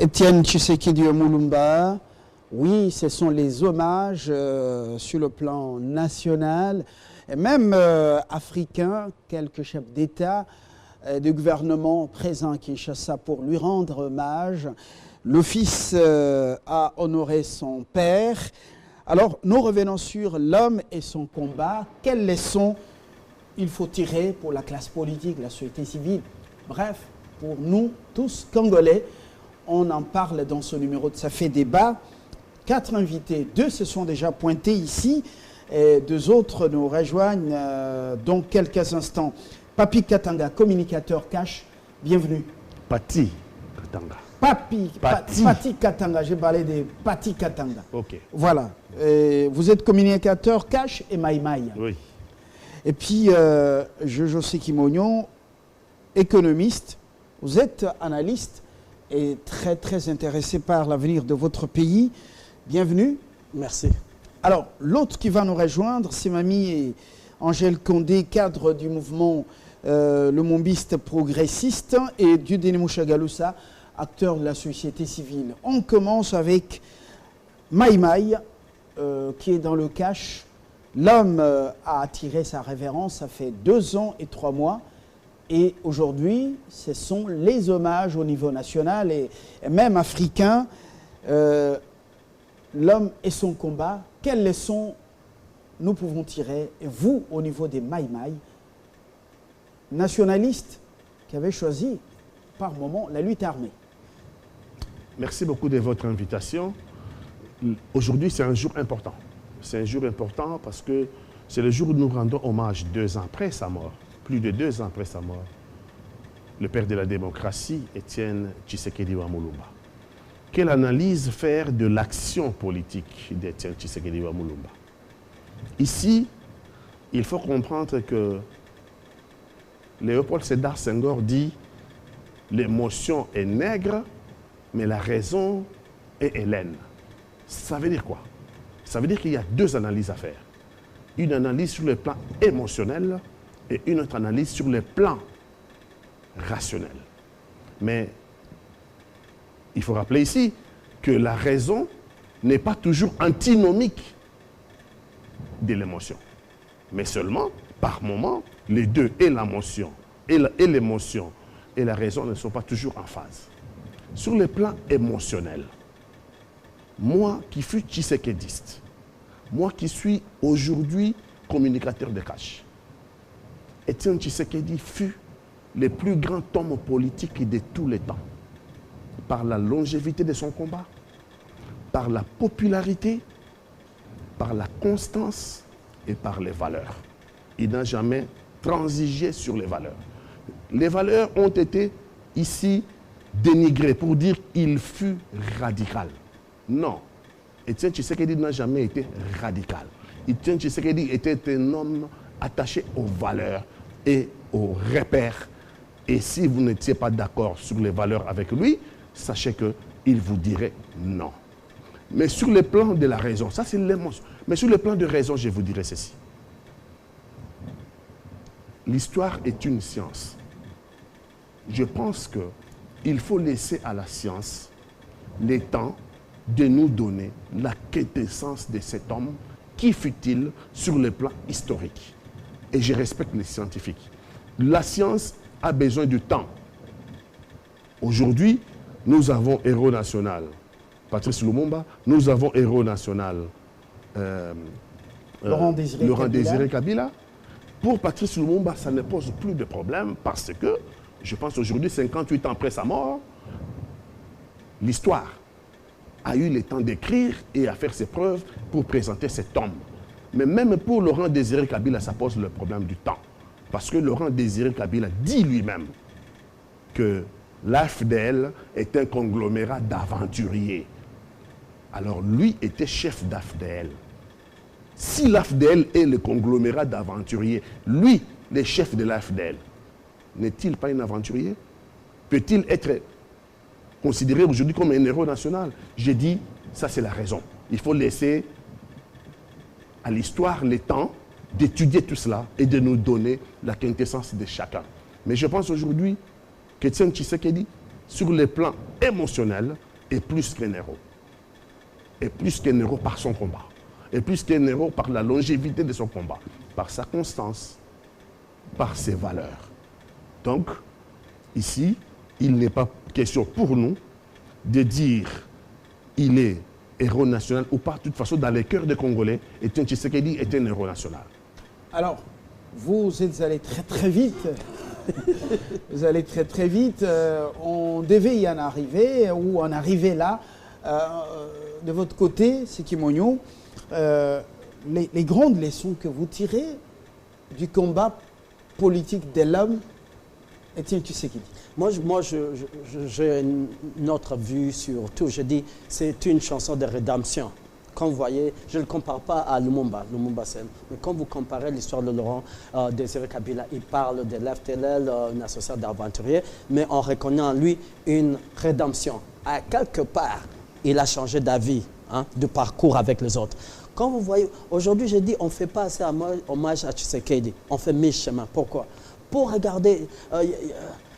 Étienne Tshisekedi Mulumba, oui, ce sont les hommages sur le plan national et même africain, quelques chefs d'État, de gouvernement présents à Kinshasa pour lui rendre hommage. Le fils a honoré son père. Alors, nous revenons sur l'homme et son combat. Quelles leçons il faut tirer pour la classe politique, la société civile? Bref, pour nous tous, Congolais, on en parle dans ce numéro de Ça fait débat. 4 invités, 2 se sont déjà pointés ici, et 2 autres nous rejoignent dans quelques instants. Papi Katanga, communicateur cash, bienvenue. Pati Katanga. Pati Katanga, j'ai parlé de Pati Katanga. Ok. Voilà. Vous êtes communicateur cash et Maïmaï. Oui. Et puis, Jojo Sekimognon, économiste. Vous êtes analyste et très intéressé par l'avenir de votre pays. Bienvenue. Merci. Alors, l'autre qui va nous rejoindre, c'est Mamie Angèle Condé, cadre du mouvement le mombiste progressiste, et Dieudonné Mouchagaloussa, acteur de la société civile. On commence avec Maïmaï, qui est dans le cash. L'homme a attiré sa révérence, ça fait 2 ans et 3 mois. Et aujourd'hui, ce sont les hommages au niveau national et même africain. L'homme et son combat, quelles leçons nous pouvons tirer? Et vous, au niveau des Maïmaï, nationalistes qui avaient choisi par moment la lutte armée. Merci beaucoup de votre invitation. Aujourd'hui, c'est un jour important. C'est un jour important parce que c'est le jour où nous rendons hommage 2 ans après sa mort, plus de 2 ans après sa mort, le père de la démocratie, Étienne Tshisekedi Mulumba. Quelle analyse faire de l'action politique d'Étienne Tshisekedi Mulumba? Ici, il faut comprendre que Léopold Sédar Senghor dit « L'émotion est nègre, mais la raison est hellène ». Ça veut dire quoi? Ça veut dire qu'il y a 2 analyses à faire. Une analyse sur le plan émotionnel et une autre analyse sur le plan rationnel. Mais il faut rappeler ici que la raison n'est pas toujours antinomique de l'émotion. Mais seulement, par moment, les deux, et l'émotion et la raison ne sont pas toujours en phase. Sur le plan émotionnel, moi qui fus tshisekédiste, moi qui suis aujourd'hui communicateur de cash, Étienne Tshisekedi fut le plus grand homme politique de tous les temps, par la longévité de son combat, par la popularité, par la constance et par les valeurs. Il n'a jamais transigé sur les valeurs. Les valeurs ont été ici dénigrées pour dire qu'il fut radical. Non, Étienne Tshisekedi n'a jamais été radical. Étienne Tshisekedi était un homme attaché aux valeurs et aux repères. Et si vous n'étiez pas d'accord sur les valeurs avec lui, sachez qu'il vous dirait non. Mais sur le plan de la raison, ça c'est l'émotion. Mais sur le plan de raison, je vous dirais ceci. L'histoire est une science. Je pense qu'il faut laisser à la science le temps de nous donner la quintessence de cet homme, qui fut-il sur le plan historique. Et je respecte les scientifiques. La science a besoin du temps. Aujourd'hui, nous avons héros national Patrice Lumumba, nous avons héros national Laurent Désiré Kabila. Pour Patrice Lumumba, ça ne pose plus de problème parce que, je pense aujourd'hui, 58 ans après sa mort, l'histoire a eu le temps d'écrire et à faire ses preuves pour présenter cet homme. Mais même pour Laurent Désiré Kabila, ça pose le problème du temps. Parce que Laurent Désiré Kabila dit lui-même que l'AFDL est un conglomérat d'aventuriers. Alors lui était chef d'AFDL. Si l'AFDL est le conglomérat d'aventuriers, lui, le chef de l'AFDL, n'est-il pas un aventurier? Peut-il être considéré aujourd'hui comme un héros national? J'ai dit, ça c'est la raison. Il faut laisser à l'histoire le temps d'étudier tout cela et de nous donner la quintessence de chacun. Mais je pense aujourd'hui qu'Étienne Tshisekedi, sur le plan émotionnel, est plus qu'un héros. Est plus qu'un héros par son combat. Est plus qu'un héros par la longévité de son combat, par sa constance, par ses valeurs. Donc, ici, il n'est pas question pour nous de dire il est héros national ou pas. De toute façon, dans les cœurs des Congolais, Étienne Tshisekedi est un héros national. Alors, vous êtes allé très très vite. Vous allez très très vite. On devait y en arriver, ou en arriver là. De votre côté, Sekimogno, les grandes leçons que vous tirez du combat politique de l'homme, Étienne Tshisekedi. Moi, j'ai une autre vue sur tout. Je dis, c'est une chanson de rédemption. Quand vous voyez, je ne le compare pas à Lumumba, mais quand vous comparez l'histoire de Laurent Désiré Kabila, il parle de l'FTLL, une association d'aventuriers, mais on reconnaît en lui une rédemption. À quelque part, il a changé d'avis, hein, de parcours avec les autres. Quand vous voyez, aujourd'hui, je dis, on ne fait pas assez hommage à Tshisekedi, on fait mi-chemin. Pourquoi? Pour regarder,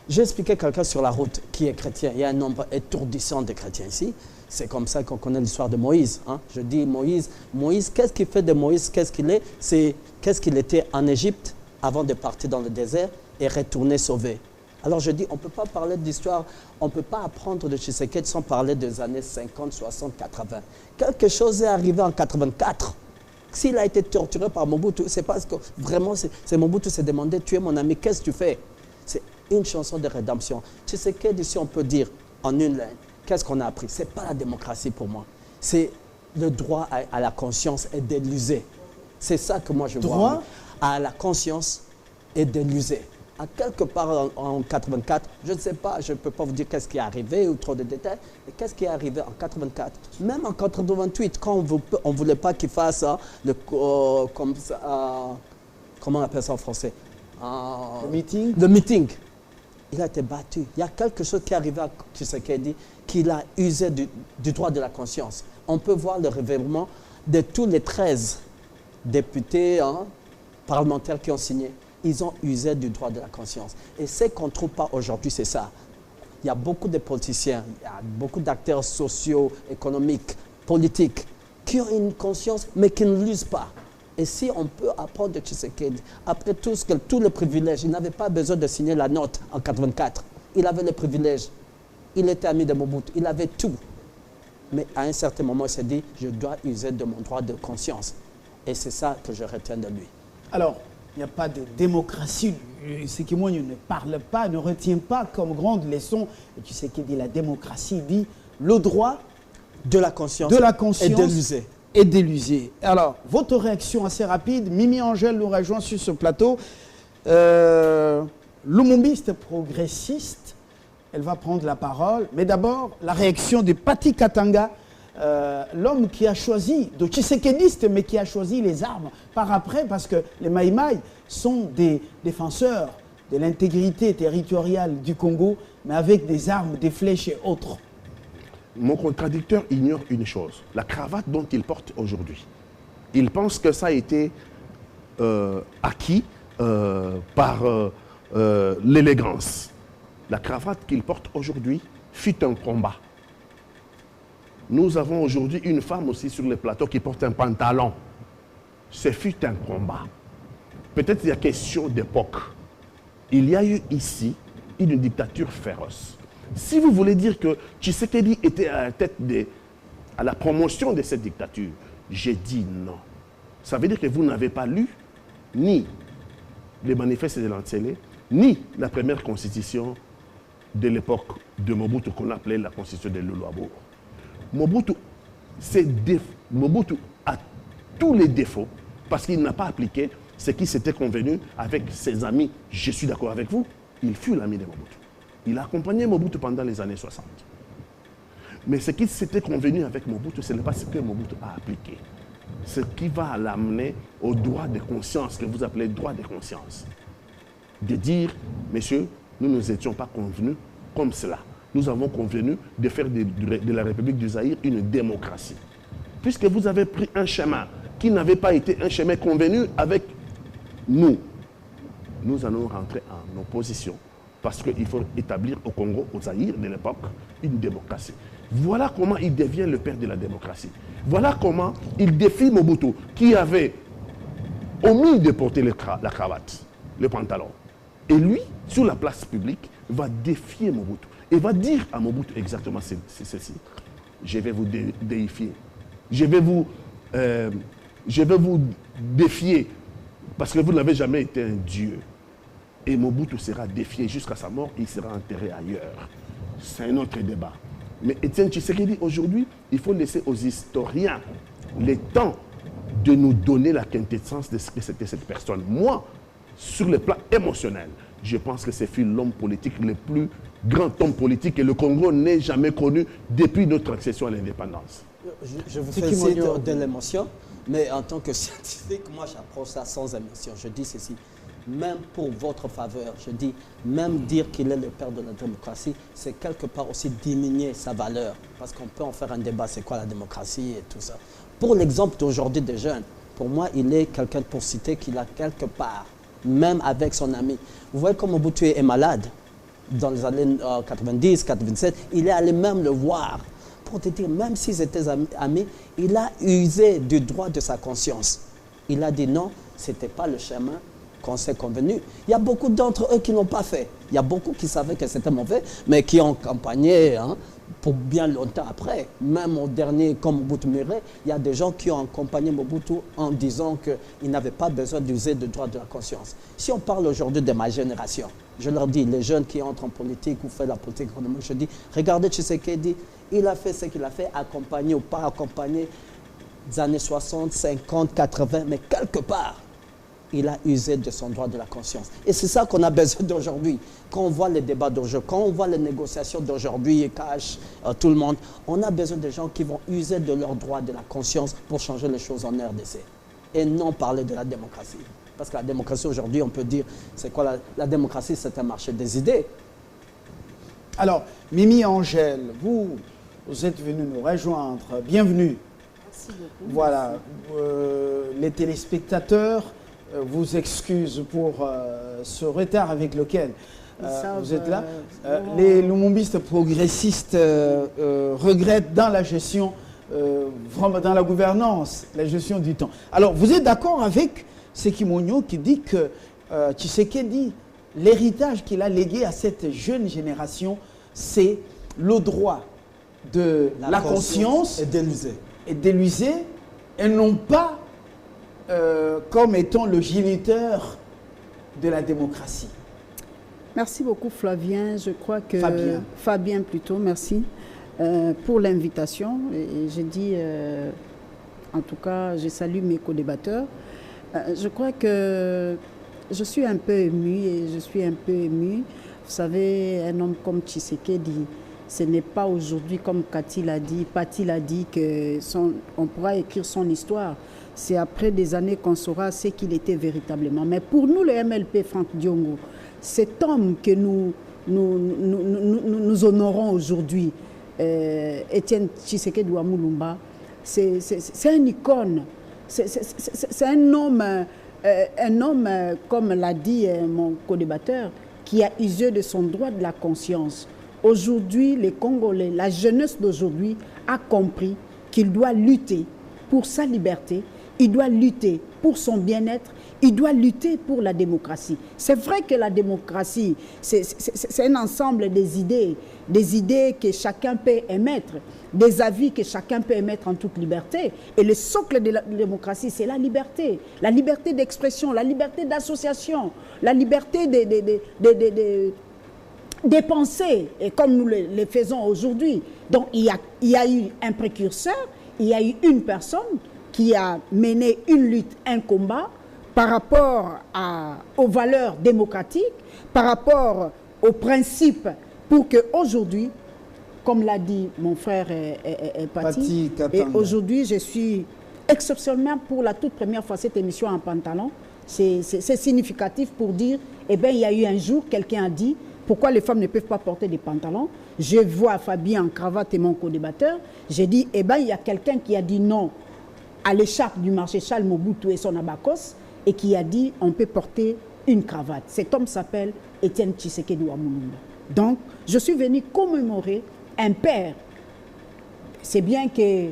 j'ai expliqué quelqu'un sur la route qui est chrétien, il y a un nombre étourdissant de chrétiens ici. C'est comme ça qu'on connaît l'histoire de Moïse. Hein. Je dis Moïse, qu'est-ce qu'il fait de Moïse? Qu'est-ce qu'il est? C'est qu'est-ce qu'il était en Égypte avant de partir dans le désert et retourner sauvé. Alors je dis, on ne peut pas parler d'histoire, on ne peut pas apprendre de Tshisekedi sans parler des années 50, 60, 80. Quelque chose est arrivé en 84. S'il a été torturé par Mobutu, c'est parce que vraiment, c'est Mobutu s'est demandé, tu es mon ami, qu'est-ce que tu fais? C'est une chanson de rédemption. Tshisekedi, si on peut dire en une ligne, qu'est-ce qu'on a appris? Ce n'est pas la démocratie pour moi. C'est le droit à la conscience et de l'user. C'est ça que moi je vois. Droit à la conscience et de l'user. À quelque part en 84, je ne sais pas, je ne peux pas vous dire qu'est-ce qui est arrivé ou trop de détails, mais qu'est-ce qui est arrivé en 84? Même en 88, quand on ne voulait pas qu'il fasse comment on appelle ça en français? Le meeting. Le meeting. Il a été battu. Il y a quelque chose qui est arrivé à Tshisekedi qu'il a usé du droit de la conscience. On peut voir le réveillement de tous les 13 députés parlementaires qui ont signé. Ils ont usé du droit de la conscience. Et ce qu'on ne trouve pas aujourd'hui, c'est ça. Il y a beaucoup de politiciens, il y a beaucoup d'acteurs sociaux, économiques, politiques, qui ont une conscience, mais qui ne l'usent pas. Et si on peut apprendre de Tshisekedi, après tous les privilèges, il n'avait pas besoin de signer la note en 84. Il avait les privilèges. Il était ami de Mobutu. Il avait tout. Mais à un certain moment, il s'est dit, je dois user de mon droit de conscience. Et c'est ça que je retiens de lui. Alors, il n'y a pas de démocratie. Sekimogno ne parle pas, ne retient pas comme grande leçon. Et Tshisekedi, la démocratie dit le droit de la conscience, et de l'user. Et de l'user. Alors, votre réaction assez rapide. Mimi Angèle nous rejoint sur ce plateau. Lumumbiste progressiste, elle va prendre la parole. Mais d'abord, la réaction de Pati Katanga, l'homme qui a choisi, de Tshisekediste, mais qui a choisi les armes par après, parce que les Maïmaï sont des défenseurs de l'intégrité territoriale du Congo, mais avec des armes, des flèches et autres. Mon contradicteur ignore une chose, la cravate dont il porte aujourd'hui. Il pense que ça a été acquis par l'élégance. La cravate qu'il porte aujourd'hui fut un combat. Nous avons aujourd'hui une femme aussi sur le plateau qui porte un pantalon. Ce fut un combat. Peut-être il y a question d'époque. Il y a eu ici une dictature féroce. Si vous voulez dire que Tshisekedi était à la tête à la promotion de cette dictature, j'ai dit non. Ça veut dire que vous n'avez pas lu ni les manifestes de Lanzele, ni la première constitution de l'époque de Mobutu qu'on appelait la constitution de Luluabour. Mobutu a tous les défauts parce qu'il n'a pas appliqué ce qui s'était convenu avec ses amis. Je suis d'accord avec vous, il fut l'ami de Mobutu. Il a accompagné Mobutu pendant les années 60. Mais ce qui s'était convenu avec Mobutu, ce n'est pas ce que Mobutu a appliqué. Ce qui va l'amener au droit de conscience, que vous appelez droit de conscience. De dire, messieurs, nous ne nous étions pas convenus comme cela. Nous avons convenu de faire de la République du Zaïre une démocratie. Puisque vous avez pris un chemin qui n'avait pas été un chemin convenu avec nous, nous allons rentrer en opposition parce qu'il faut établir au Congo, au Zaïre de l'époque, une démocratie. Voilà comment il devient le père de la démocratie. Voilà comment il défie Mobutu, qui avait omis de porter la cravate, le pantalon. Et lui, sur la place publique, va défier Mobutu. Et va dire à Mobutu exactement ceci. Je vais vous déifier. Je vais vous défier parce que vous n'avez jamais été un dieu. Et Mobutu sera défié jusqu'à sa mort et il sera enterré ailleurs. C'est un autre débat. Mais Étienne Tshisekedi, aujourd'hui, il faut laisser aux historiens le temps de nous donner la quintessence de ce que c'était cette personne. Moi, sur le plan émotionnel, je pense que c'est l'homme politique le plus grand homme politique que le Congo n'ait jamais connu depuis notre accession à l'indépendance. Je vous félicite de l'émotion, mais en tant que scientifique, moi j'approche ça sans émotion. Je dis ceci, même pour votre faveur, je dis, même dire qu'il est le père de la démocratie, c'est quelque part aussi diminuer sa valeur. Parce qu'on peut en faire un débat, c'est quoi la démocratie et tout ça. Pour l'exemple d'aujourd'hui des jeunes, pour moi, il est quelqu'un pour citer qu'il a quelque part, même avec son ami. Vous voyez comme Mobutu est malade dans les années 90, 97, il est allé même le voir. Pour te dire, même s'ils étaient amis, il a usé du droit de sa conscience. Il a dit non, ce n'était pas le chemin qu'on s'est convenu. Il y a beaucoup d'entre eux qui ne l'ont pas fait. Il y a beaucoup qui savaient que c'était mauvais, mais qui ont campagné pour bien longtemps après. Même au dernier, comme Mobutu Muré, il y a des gens qui ont accompagné Mobutu en disant qu'ils n'avaient pas besoin d'user du droit de la conscience. Si on parle aujourd'hui de ma génération, je leur dis, les jeunes qui entrent en politique ou font la politique économique, je dis, regardez Tshisekedi, il a fait ce qu'il a fait, accompagné ou pas accompagné, des années 60, 50, 80, mais quelque part, il a usé de son droit de la conscience. Et c'est ça qu'on a besoin d'aujourd'hui. Quand on voit les débats d'aujourd'hui, quand on voit les négociations d'aujourd'hui, Cash, tout le monde, on a besoin de gens qui vont user de leur droit de la conscience pour changer les choses en RDC. Et non parler de la démocratie. Parce que la démocratie aujourd'hui, on peut dire, c'est quoi la démocratie? C'est un marché des idées. Alors, Mimi Angèle, vous êtes venu nous rejoindre. Bienvenue. Merci beaucoup. Voilà, les téléspectateurs vous excusent pour ce retard avec lequel vous êtes là. Les lumumbistes progressistes regrettent dans la gestion, vraiment dans la gouvernance, la gestion du temps. Alors, vous êtes d'accord avec Sekimonyo qui dit que Tshisekedi, l'héritage qu'il a légué à cette jeune génération, c'est le droit de la conscience et de l'user, et non pas comme étant le géniteur de la démocratie. Merci beaucoup Flavien, je crois que... Fabien plutôt, merci pour l'invitation. Et j'ai dit, en tout cas, je salue mes co-débatteurs. Je crois que je suis un peu émue Vous savez, un homme comme Tshisekedi, ce n'est pas aujourd'hui, comme Paty l'a dit, qu'on pourra écrire son histoire. C'est après des années qu'on saura ce qu'il était véritablement. Mais pour nous, le MLP Franck Diongo, cet homme que nous honorons aujourd'hui, Étienne Tshisekedi Mulumba, c'est une icône. C'est un homme, comme l'a dit mon co-débatteur, qui a usé de son droit de la conscience. Aujourd'hui, les Congolais, la jeunesse d'aujourd'hui a compris qu'il doit lutter pour sa liberté, il doit lutter pour son bien-être, il doit lutter pour la démocratie. C'est vrai que la démocratie, c'est un ensemble des idées que chacun peut émettre, des avis que chacun peut émettre en toute liberté. Et le socle de la démocratie, c'est la liberté d'expression, la liberté d'association, la liberté des pensées, et comme nous les faisons aujourd'hui. Donc il y a eu un précurseur, il y a eu une personne qui a mené une lutte, un combat par rapport aux valeurs démocratiques, par rapport aux principes, pour qu'aujourd'hui, comme l'a dit mon frère Paty, et aujourd'hui je suis exceptionnellement pour la toute première fois cette émission en pantalon. C'est significatif pour dire, eh bien il y a eu un jour, quelqu'un a dit, pourquoi les femmes ne peuvent pas porter des pantalons? Je vois Fabien en cravate et mon co-débatteur. J'ai dit, eh bien, il y a quelqu'un qui a dit non à l'écharpe du maréchal Mobutu et son abacos, et qui a dit, on peut porter une cravate. Cet homme s'appelle Étienne Tshisekedi Wamulumba. Donc, je suis venu commémorer un père. C'est bien que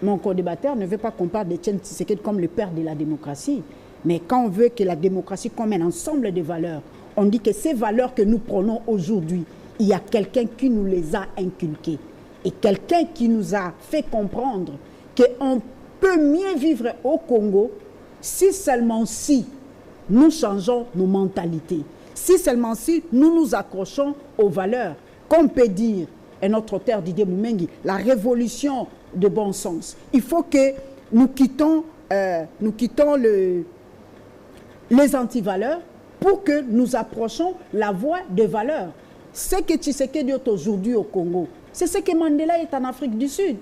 mon co-débatteur ne veut pas qu'on parle d'Étienne Tshisekedi comme le père de la démocratie. Mais quand on veut que la démocratie comme un ensemble de valeurs, on dit que ces valeurs que nous prenons aujourd'hui, il y a quelqu'un qui nous les a inculquées. Et quelqu'un qui nous a fait comprendre qu'on peut mieux vivre au Congo si seulement si nous changeons nos mentalités. Si seulement si nous nous accrochons aux valeurs. Comme peut dire un autre auteur, Didier Moumengi, la révolution de bon sens. Il faut que nous quittons les antivaleurs pour que nous approchons la voie des valeurs. Ce que Tshisekedi est aujourd'hui au Congo, c'est ce que Mandela est en Afrique du Sud.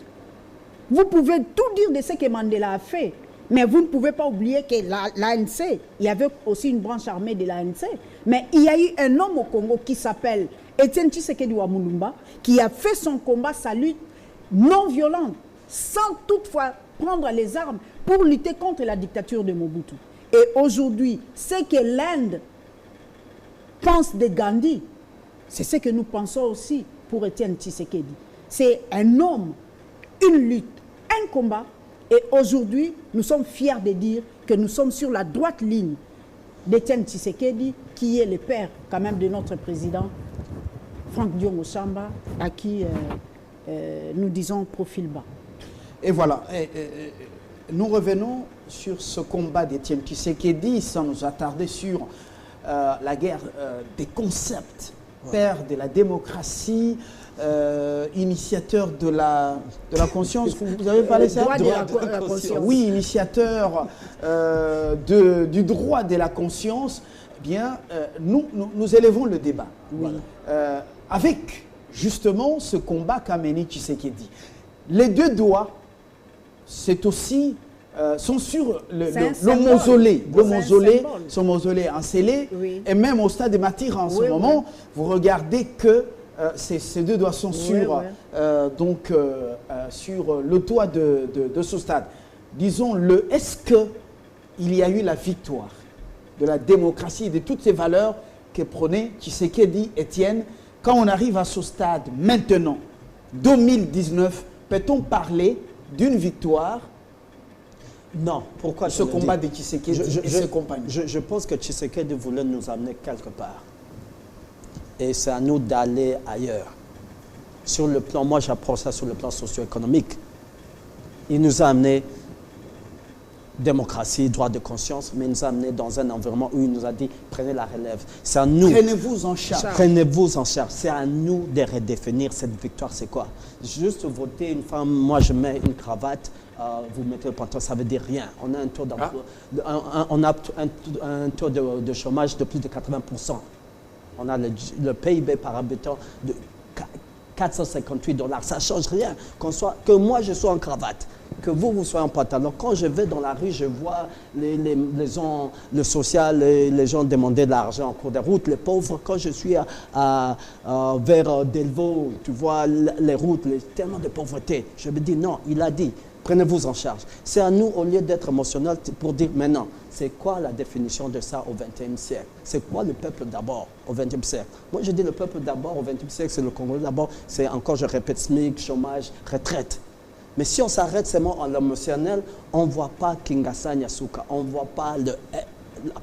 Vous pouvez tout dire de ce que Mandela a fait, mais vous ne pouvez pas oublier que l'ANC, il y avait aussi une branche armée de l'ANC, mais il y a eu un homme au Congo qui s'appelle Étienne Tshisekedi Wamulumba, qui a fait son combat, sa lutte non violente, sans toutefois prendre les armes pour lutter contre la dictature de Mobutu. Et aujourd'hui, ce que l'Inde pense de Gandhi, c'est ce que nous pensons aussi pour Étienne Tshisekedi. C'est un homme, une lutte, un combat. Et aujourd'hui, nous sommes fiers de dire que nous sommes sur la droite ligne d'Étienne Tshisekedi, qui est le père quand même de notre président, Franck Diongo Chamba, à qui nous disons profil bas. Et voilà, nous revenons sur ce combat d'Étienne Tshisekedi sans nous attarder sur la guerre des concepts. Père de la démocratie, initiateur de la conscience, vous avez parlé ça? La conscience. Oui, initiateur du droit de la conscience. Eh bien, nous élevons le débat. Oui. Avec justement ce combat qu'a mené Tshisekedi. Les deux doigts, c'est aussi sont sur le mausolée. Le mausolée, son mausolée encelé. Oui. Et même au stade de Matira en ce moment, vous regardez que ces deux doigts sont sur, sur le toit de ce stade. Disons-le, est-ce qu'il y a eu la victoire de la démocratie et de toutes ces valeurs que prenait Tshisekedi Étienne? Quand on arrive à ce stade maintenant, 2019, peut-on parler d'une victoire? Non, pourquoi ce combat de Tshisekedi et ses compagnons? Je pense que Tshisekedi voulait nous amener quelque part. Et c'est à nous d'aller ailleurs. Sur le plan, moi j'approche ça sur le plan socio-économique. Il nous a amené démocratie, droit de conscience, mais il nous a amené dans un environnement où il nous a dit prenez la relève. C'est à nous. Prenez-vous en charge. Prenez-vous en charge. C'est à nous de redéfinir cette victoire. C'est quoi? Juste voter une femme, moi je mets une cravate. Vous mettez le pantalon, ça ne veut dire rien. On a un taux d'emploi, on a un taux de chômage de plus de 80%. On a le PIB par habitant de 458 $. Ça ne change rien. Que moi je sois en cravate, que vous soyez en pantalon. Quand je vais dans la rue, je vois les gens, le social, les gens demander de l'argent en cours de route, les pauvres. Quand je suis vers Delvaux, tu vois les routes, tellement de pauvreté. Je me dis non, il a dit. Prenez-vous en charge. C'est à nous, au lieu d'être émotionnel, pour dire maintenant, c'est quoi la définition de ça au XXe siècle? C'est quoi le peuple d'abord au XXe siècle? Moi, je dis le peuple d'abord au XXe siècle, c'est le Congo d'abord. C'est encore, je répète, SMIC, chômage, retraite. Mais si on s'arrête seulement en l'émotionnel, on ne voit pas Kinshasa Nyasuka, on ne voit pas la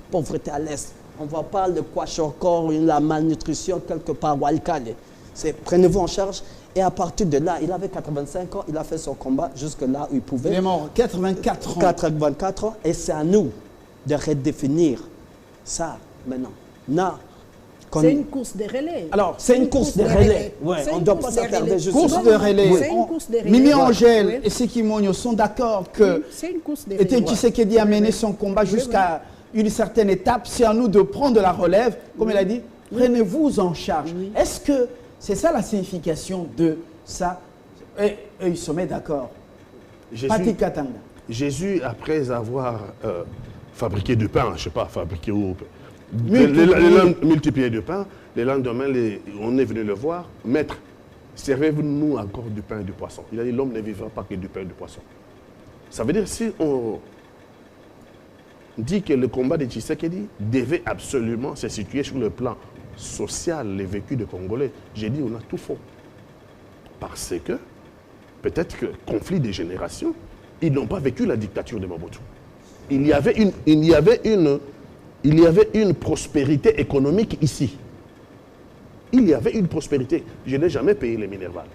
pauvreté à l'Est, on ne voit pas le kwashorkor, la malnutrition quelque part, Walikale. C'est prenez-vous en charge. Et à partir de là, il avait 85 ans, il a fait son combat jusque là où il pouvait. Il est mort 84 ans. 84 ans. Et c'est à nous de redéfinir ça maintenant. C'est une course de relais. Alors, c'est une course de relais. Ouais, on ne doit pas s'attarder juste sur ça. Course de relais. C'est une course de relais. Mimi Angèle et Sekimonyo sont d'accord que Étienne Tshisekedi a mené son combat jusqu'à une certaine étape. C'est à nous de prendre la relève. Comme il a dit, prenez-vous en charge. Est-ce que c'est ça la signification de ça? Et ils se mettent d'accord. Patrick Katanga. Jésus, après avoir fabriqué du pain, je ne sais pas, fabriqué ou multiplié de pain, le lendemain, on est venu le voir. Maître, servez-nous encore du pain et du poisson. Il a dit, l'homme ne vivra pas que du pain et du poisson. Ça veut dire, si dit que le combat de Tshisekedi devait absolument se situer sur le plan social, les vécus des Congolais. J'ai dit, on a tout faux. Parce que, peut-être que conflit des générations, ils n'ont pas vécu la dictature de Mobutu. Il y avait une prospérité économique ici. Il y avait une prospérité. Je n'ai jamais payé les Minerval.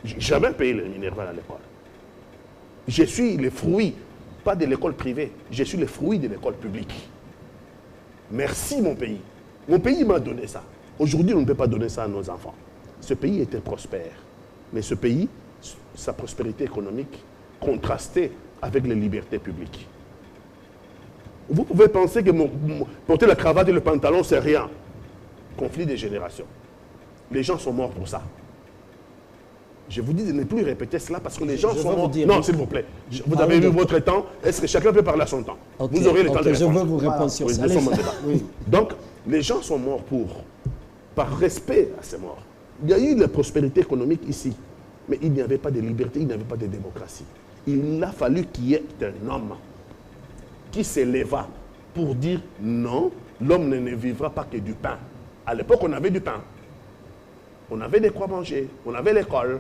Je n'ai jamais payé les Minerval à l'école. Je suis le fruit, pas de l'école privée, je suis le fruit de l'école publique. Merci mon pays. Mon pays m'a donné ça. Aujourd'hui, on ne peut pas donner ça à nos enfants. Ce pays était prospère. Mais ce pays, sa prospérité économique contrastait avec les libertés publiques. Vous pouvez penser que porter la cravate et le pantalon, c'est rien. Conflit des générations. Les gens sont morts pour ça. Je vous dis de ne plus répéter cela parce que les gens sont morts. Non, s'il vous plaît. Vous avez eu votre temps. Est-ce que chacun peut parler à son temps? Vous aurez le temps de répondre. Je veux vous répondre sur ça. Oui. Donc, les gens sont morts par respect à ces morts. Il y a eu la prospérité économique ici, mais il n'y avait pas de liberté, il n'y avait pas de démocratie. Il a fallu qu'il y ait un homme qui s'éleva pour dire non, l'homme ne vivra pas que du pain. À l'époque, on avait du pain. On avait des quoi manger, on avait l'école,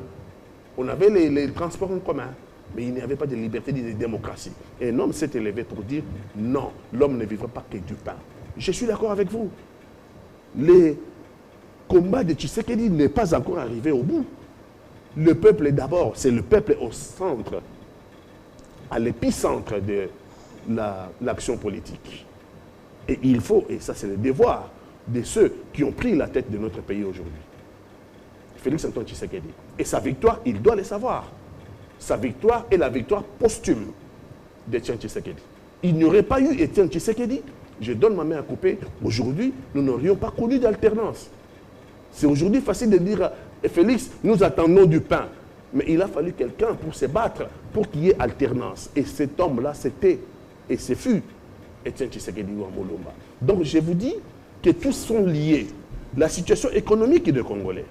on avait les transports en commun, mais il n'y avait pas de liberté ni de démocratie. Et un homme s'est élevé pour dire non, l'homme ne vivra pas que du pain. Je suis d'accord avec vous. Le combat de Tshisekedi n'est pas encore arrivé au bout. Le peuple d'abord, c'est le peuple au centre, à l'épicentre de l'action politique. Et il faut, et ça c'est le devoir de ceux qui ont pris la tête de notre pays aujourd'hui, Félix Antoine Tshisekedi. Et sa victoire, il doit le savoir. Sa victoire est la victoire posthume d'Étienne Tshisekedi. Il n'y aurait pas eu Étienne Tshisekedi, je donne ma main à couper, aujourd'hui, nous n'aurions pas connu d'alternance. C'est aujourd'hui facile de dire, Félix, nous attendons du pain. Mais il a fallu quelqu'un pour se battre, pour qu'il y ait alternance. Et cet homme-là, c'était, et ce fut, Étienne Tshisekedi Wamolomba. Donc je vous dis que tous sont liés. La situation économique des Congolais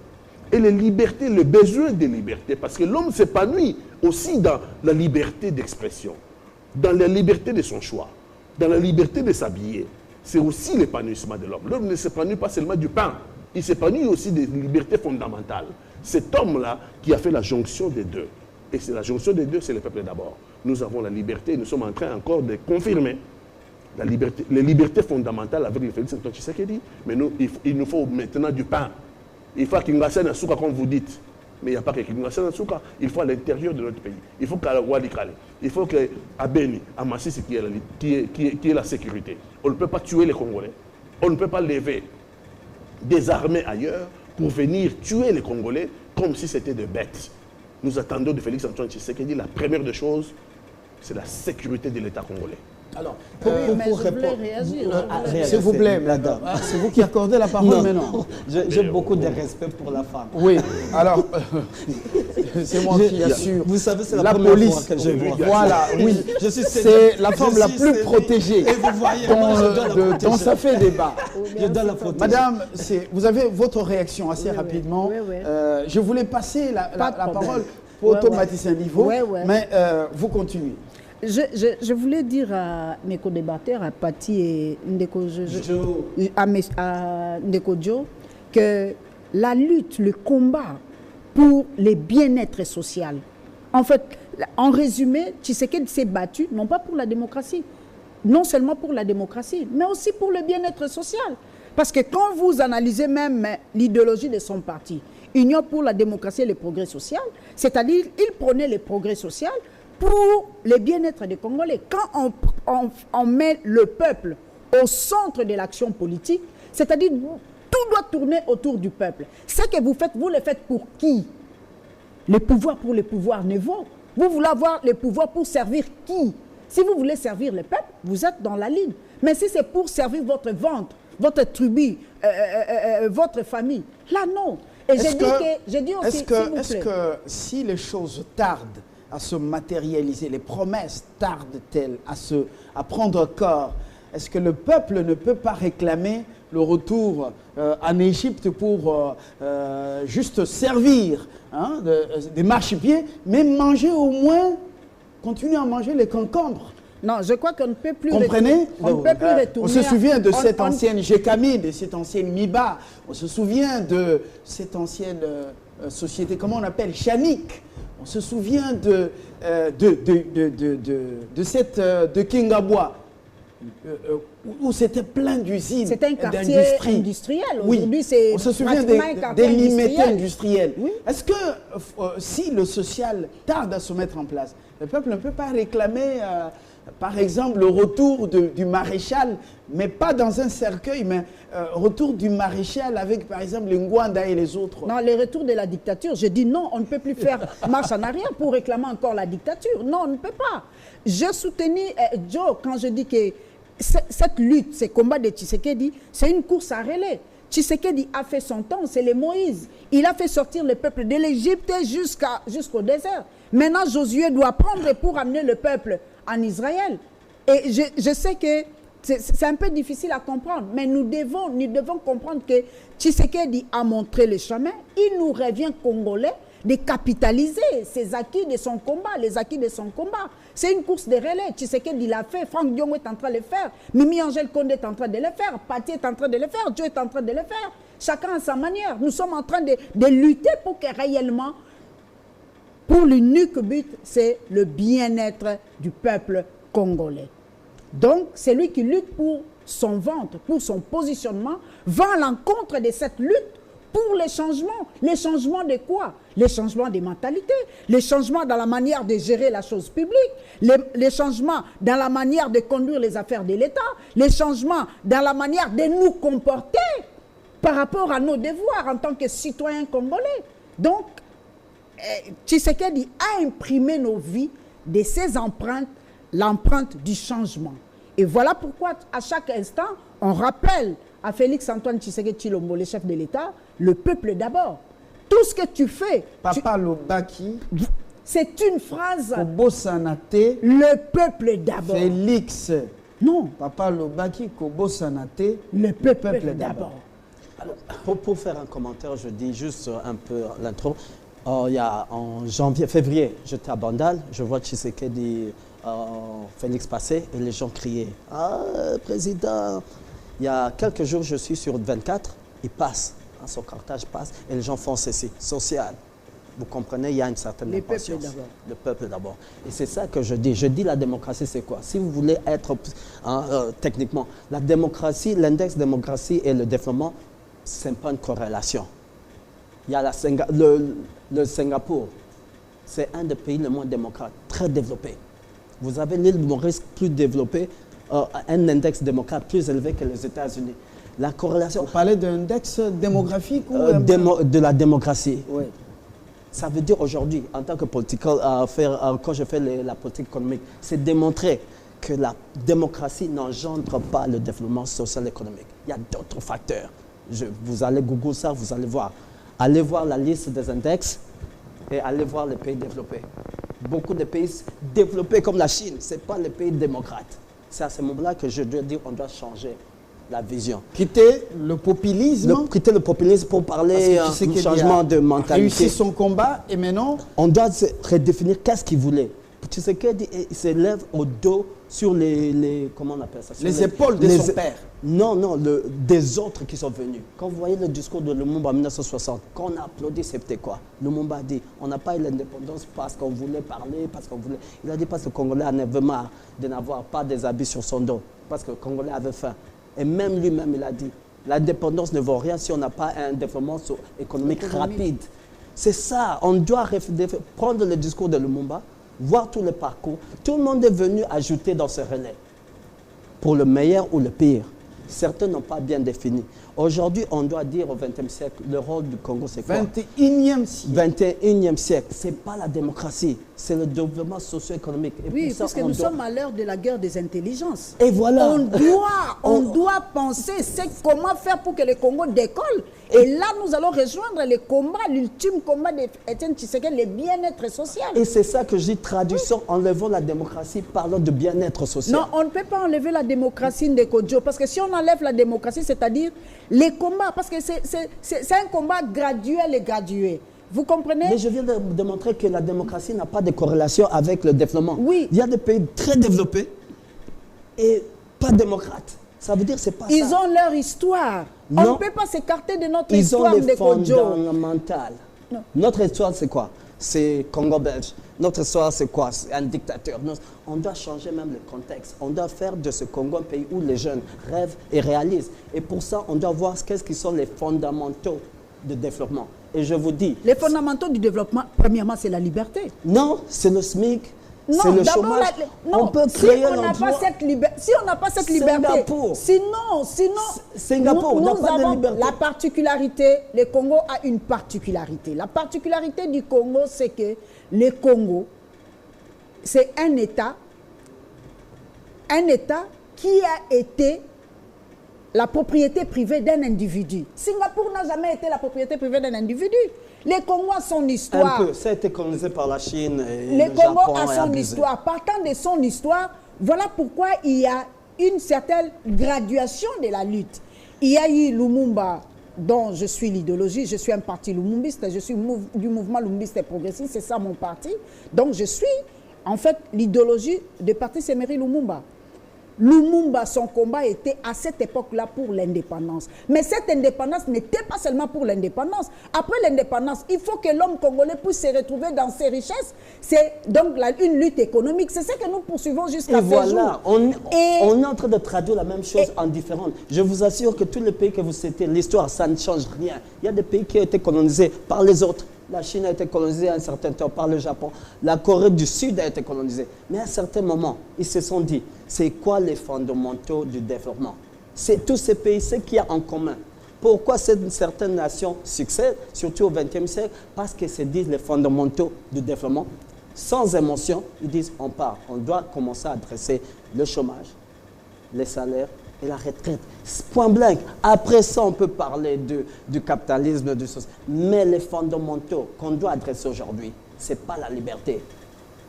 et les libertés, le besoin de liberté, parce que l'homme s'épanouit aussi dans la liberté d'expression, dans la liberté de son choix, dans la liberté de s'habiller. C'est aussi l'épanouissement de l'homme. L'homme ne s'épanouit pas seulement du pain, il s'épanouit aussi des libertés fondamentales. Cet homme-là qui a fait la jonction des deux, et c'est la jonction des deux, c'est le peuple d'abord. Nous avons la liberté, nous sommes en train encore de confirmer la liberté, les libertés fondamentales avec le Félix Antoine Tshisekedi, mais il nous faut maintenant du pain. Il faut qu'il y ait un souka, comme vous dites. Mais il n'y a pas que Kinshasa un souka. Il faut à l'intérieur de notre pays. Il faut qu'à Walikale, il faut qu'à Beni, à Massissi, qui est la sécurité. On ne peut pas tuer les Congolais. On ne peut pas lever des armées ailleurs pour venir tuer les Congolais comme si c'était des bêtes. Nous attendons de Félix Antoine Tshisekedi, la première des choses, c'est la sécurité de l'État congolais. Alors, pour répondre, s'il vous plaît, madame, c'est vous qui accordez la parole maintenant. J'ai beaucoup de respect pour la femme. Oui, alors, c'est moi qui assure. Vous savez, c'est la première police, fois que je vois. Voilà, oui, c'est la femme la plus protégée Et vous voyez, moi, je dois la protéger. dont ça fait débat. Je dois la protéger. Madame, vous avez votre réaction assez rapidement. Oui. Je voulais passer la parole pour Ouais, automatiser un niveau, Ouais. mais vous continuez. Je voulais dire à mes co-débatteurs, à Patti et Ndeko, à Ndeko Joe, que la lutte, le combat pour le bien-être social, en fait, en résumé, Tshisekedi s'est battu, non pas pour la démocratie, non seulement pour la démocratie, mais aussi pour le bien-être social. Parce que quand vous analysez même l'idéologie de son parti, Union pour la démocratie et le progrès social, c'est-à-dire il prônait le progrès social pour le bien-être des Congolais. Quand on met le peuple au centre de l'action politique, c'est-à-dire tout doit tourner autour du peuple. Ce que vous faites, vous le faites pour qui? Le pouvoir pour le pouvoir ne vaut. Vous voulez avoir le pouvoir pour servir qui? Si vous voulez servir le peuple, vous êtes dans la ligne. Mais si c'est pour servir votre ventre, votre tribu, votre famille, là non. Et j'ai dit aussi, est-ce que si les choses tardent à se matérialiser, les promesses tardent-elles à prendre corps, est-ce que le peuple ne peut pas réclamer le retour en Égypte pour juste servir des marchepieds, mais manger au moins, continuer à manger les concombres? Non, je crois qu'on ne peut plus Comprenez? on ne peut plus retourner. On se souvient de cette on- ancienne Gécamie, de cette ancienne Miba. On se souvient de cette ancienne société, comment on appelle, Chanik. On se souvient de Kingabwa, où c'était plein d'usines, C'est un quartier d'industrie. industriel. Oui, Aujourd'hui, c'est on se souvient pratiquement un quartier des limités industriel. industriels. Oui. Est-ce que si le social tarde à se mettre en place, le peuple ne peut pas réclamer, par exemple, le retour du maréchal, mais pas dans un cercueil, mais retour du maréchal avec, par exemple, les Ngwanda et les autres? Non, le retour de la dictature. Je dis non, on ne peut plus faire marche en arrière pour réclamer encore la dictature. Non, on ne peut pas. Je soutenais Joe quand je dis que cette lutte, ces combats de Tshisekedi, c'est une course à relais. Tshisekedi a fait son temps, c'est le Moïse. Il a fait sortir le peuple de l'Égypte jusqu'au désert. Maintenant, Josué doit prendre pour amener le peuple en Israël. Et je sais que c'est un peu difficile à comprendre, mais nous devons comprendre que Tshisekedi a montré le chemin. Il nous revient, Congolais, de capitaliser ses acquis de son combat, les acquis de son combat. C'est une course de relais. Tshisekedi l'a fait, Franck Diongo est en train de le faire, Mimi Angèle Condé est en train de le faire, Pati est en train de le faire, Joe est en train de le faire. Chacun à sa manière. Nous sommes en train de lutter pour que réellement, pour l'unique but, c'est le bien-être du peuple congolais. Donc, c'est lui qui lutte pour son ventre, pour son positionnement, va à l'encontre de cette lutte pour les changements. Les changements de quoi? Les changements des mentalités, les changements dans la manière de gérer la chose publique, les changements dans la manière de conduire les affaires de l'État, les changements dans la manière de nous comporter par rapport à nos devoirs en tant que citoyens congolais. Donc, Tshisekedi a imprimé nos vies de ses empreintes, l'empreinte du changement. Et voilà pourquoi, à chaque instant, on rappelle à Félix-Antoine Tshisekedi Tshilombo, le chef de l'État, le peuple d'abord. Tout ce que tu fais... Papa Lobaki, c'est une phrase... Kobo Sanate, le peuple d'abord. Félix. Non. Papa Lobaki, Kobo Sanate, le peuple d'abord. Pour faire un commentaire, je dis juste un peu l'intro. Il y a en février, j'étais à Bandal, je vois Tshisekedi Félix passer et les gens criaient « Ah, président !» Il y a quelques jours, je suis sur 24, il passe, son cortège passe et les gens font ceci, social. Vous comprenez, il y a une certaine impatience. Le peuple d'abord. Et c'est ça que je dis. Je dis la démocratie, c'est quoi? Si vous voulez être techniquement, la démocratie, l'index démocratie et le développement, ce n'est pas une corrélation. Il y a le Singapour, c'est un des pays les moins démocrates, très développé. Vous avez l'île Maurice plus développée, un index démocrate plus élevé que les États-Unis. La corrélation... Vous parlez d'index démographique ou de la démocratie. Oui. Ça veut dire aujourd'hui, en tant que politique, quand je fais la politique économique, c'est démontrer que la démocratie n'engendre pas le développement social et économique. Il y a d'autres facteurs. Vous allez Google ça, vous allez voir. Allez voir la liste des index et allez voir les pays développés. Beaucoup de pays développés comme la Chine, ce n'est pas les pays démocrates. C'est à ce moment-là que je dois dire qu'on doit changer la vision. Quitter le populisme. Quitter le populisme pour parler du changement de mentalité. Réussi son combat et maintenant... On doit redéfinir qu'est-ce qu'il voulait. Tshisekedi s'élève au dos sur comment on appelle ça? Les épaules de son père. Non, des autres qui sont venus. Quand vous voyez le discours de Lumumba en 1960, quand on a applaudi, c'était quoi? Lumumba a dit, on n'a pas eu l'indépendance parce qu'on voulait parler, parce qu'on voulait... Il a dit parce que le Congolais en avait marre de n'avoir pas des habits sur son dos, parce que le Congolais avait faim. Et même lui-même, il a dit, l'indépendance ne vaut rien si on n'a pas un développement économique rapide. C'est ça, on doit prendre le discours de Lumumba, voir tout le parcours. Tout le monde est venu ajouter dans ce relais, pour le meilleur ou le pire. Certains n'ont pas bien défini. Aujourd'hui, on doit dire au XXe siècle, le rôle du Congo, c'est quoi? 21e siècle. 21e siècle. Ce n'est pas la démocratie, c'est le développement socio-économique. Oui, parce que nous sommes à l'heure de la guerre des intelligences. Et voilà. On doit penser comment faire pour que le Congo décolle. Et là, nous allons rejoindre le combat, l'ultime combat d'Étienne Tshisekedi, le bien-être social. Et c'est ça que je dis, traduction, enlevons la démocratie, parlons de bien-être social. Non, on ne peut pas enlever la démocratie de Kodjo, parce que si on enlève la démocratie, c'est-à-dire les combats, parce que c'est un combat graduel et gradué. Vous comprenez? Mais je viens de montrer que la démocratie n'a pas de corrélation avec le développement. Oui. Il y a des pays très développés et pas démocrate. Ça veut dire que c'est pas Ils ça. ont leur histoire. On Non. ne peut pas s'écarter de notre Ils ont histoire les des Kodjo. fondamentaux. Non. Notre histoire, c'est quoi? C'est Congo belge. Notre histoire, c'est quoi? C'est un dictateur. On doit changer même le contexte. On doit faire de ce Congo un pays où les jeunes rêvent et réalisent. Et pour ça, on doit voir qu'est-ce qui sont les fondamentaux de développement. Et je vous dis... Les fondamentaux du développement, premièrement, c'est la liberté. Non, c'est le SMIC. Non, C'est le d'abord, chômage. non, On peut si créer on n'a pas cette liberté, si on n'a pas cette liberté, Singapour. sinon, Singapour n'a pas de avons liberté. la particularité, le Congo a une particularité. La particularité du Congo, c'est que le Congo, c'est un État qui a été la propriété privée d'un individu. Singapour n'a jamais été la propriété privée d'un individu. Les Congos ont son histoire. Un peu. Ça a été colonisé par la Chine et Le le Congo Japon a et son abusé. histoire. Partant de son histoire, voilà pourquoi il y a une certaine graduation de la lutte. Il y a eu Lumumba, dont je suis l'idéologie, je suis un parti lumumbiste, je suis du mouvement lumumbiste et progressiste, c'est ça mon parti. Donc je suis en fait l'idéologie du parti Séméry Lumumba. Lumumba, son combat était à cette époque-là pour l'indépendance. Mais cette indépendance n'était pas seulement pour l'indépendance. Après l'indépendance, il faut que l'homme congolais puisse se retrouver dans ses richesses. C'est donc une lutte économique. C'est ce que nous poursuivons jusqu'à Et ce voilà, jour. on est en train de traduire la même chose en différent. Je vous assure que tous les pays que vous citez, l'histoire, ça ne change rien. Il y a des pays qui ont été colonisés par les autres. La Chine a été colonisée à un certain temps par le Japon. La Corée du Sud a été colonisée. Mais à un certain moment, ils se sont dit, c'est quoi les fondamentaux du développement? C'est tous ces pays, ce qu'il y a en commun. Pourquoi certaines nations succèdent, surtout au XXe siècle? Parce qu'ils se disent les fondamentaux du développement. Sans émotion, ils disent, on part. On doit commencer à adresser le chômage, les salaires et la retraite. Point blanc. Après ça, on peut parler du capitalisme, du social. Mais les fondamentaux qu'on doit adresser aujourd'hui, ce n'est pas la liberté.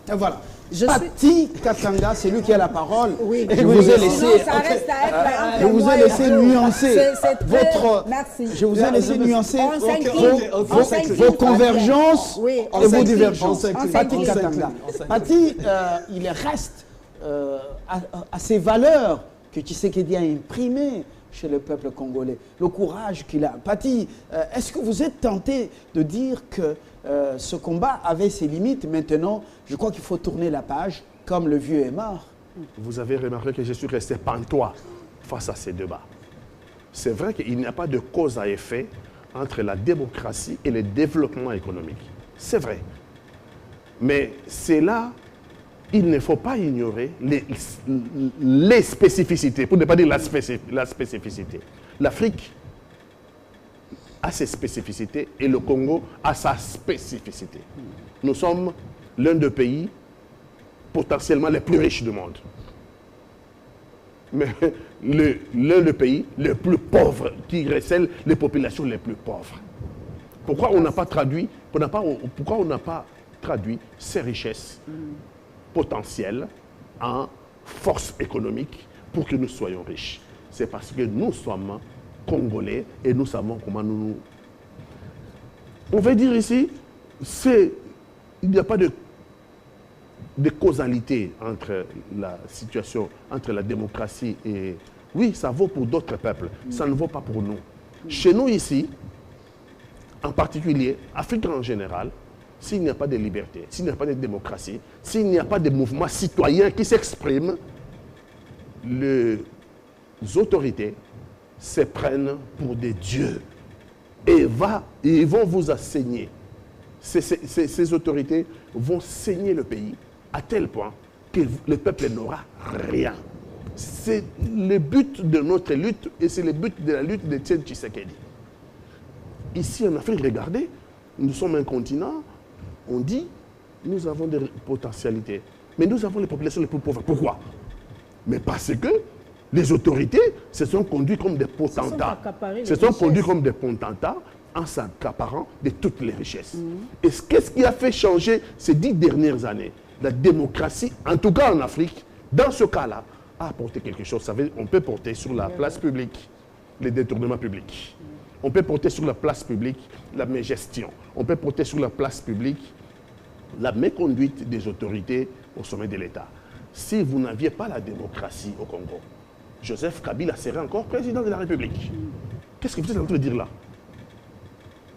Et voilà. Je Patti Katanga, c'est lui qui a la parole. Oui. Je vous ai laissé. Non, ça reste à être Je vous ai laissé nuancer C'est très- votre. Merci. Je vous ai laissé nuancer On s'incline. On s'incline. vos convergences Oui, et on vos s'incline. divergences. On s'incline. Patti On Katanga. s'incline. Patti, il reste à ces valeurs que Tshisekedi a imprimées chez le peuple congolais, le courage qu'il a. Patti, est-ce que vous êtes tenté de dire que ce combat avait ses limites? Maintenant, je crois qu'il faut tourner la page, comme le vieux est mort. Vous avez remarqué que je suis resté pantois face à ces débats. C'est vrai qu'il n'y a pas de cause à effet entre la démocratie et le développement économique. C'est vrai. Mais c'est là, il ne faut pas ignorer les spécificités, pour ne pas dire la spécificité. L'Afrique a ses spécificités et le Congo a sa spécificité. Nous sommes l'un des pays potentiellement les plus riches du monde. Mais l'un des pays les plus pauvres, qui recèle les populations les plus pauvres. Pourquoi on n'a pas traduit, pourquoi on n'a pas traduit ces richesses potentielles en force économique pour que nous soyons riches? C'est parce que nous sommes Congolais et nous savons comment nous... On veut dire ici, il n'y a pas de causalité entre la situation, entre la démocratie et... Oui, ça vaut pour d'autres peuples, ça ne vaut pas pour nous. Chez nous ici, en particulier, Afrique en général, s'il n'y a pas de liberté, s'il n'y a pas de démocratie, s'il n'y a pas de mouvement citoyen qui s'exprime, les autorités se prennent pour des dieux et ils vont vous assigner. Ces autorités vont saigner le pays à tel point que le peuple n'aura rien. C'est le but de notre lutte et c'est le but de la lutte de Etienne Tshisekedi. Ici en Afrique, regardez, nous sommes un continent, on dit, nous avons des potentialités, mais nous avons les populations les plus pauvres. Pourquoi? Mais parce que les autorités se sont conduits comme des potentats. Se sont conduits comme des potentats en s'accaparant de toutes les richesses. Et qu'est-ce qui a fait changer ces 10 dernières années? La démocratie, en tout cas en Afrique, dans ce cas-là, a apporté quelque chose. On peut porter sur la place publique les détournements publics. On peut porter sur la place publique la mégestion. On peut porter sur la place publique la méconduite des autorités au sommet de l'État. si vous n'aviez pas la démocratie au Congo, Joseph Kabila serait encore président de la République. Qu'est-ce que vous êtes en train de dire là?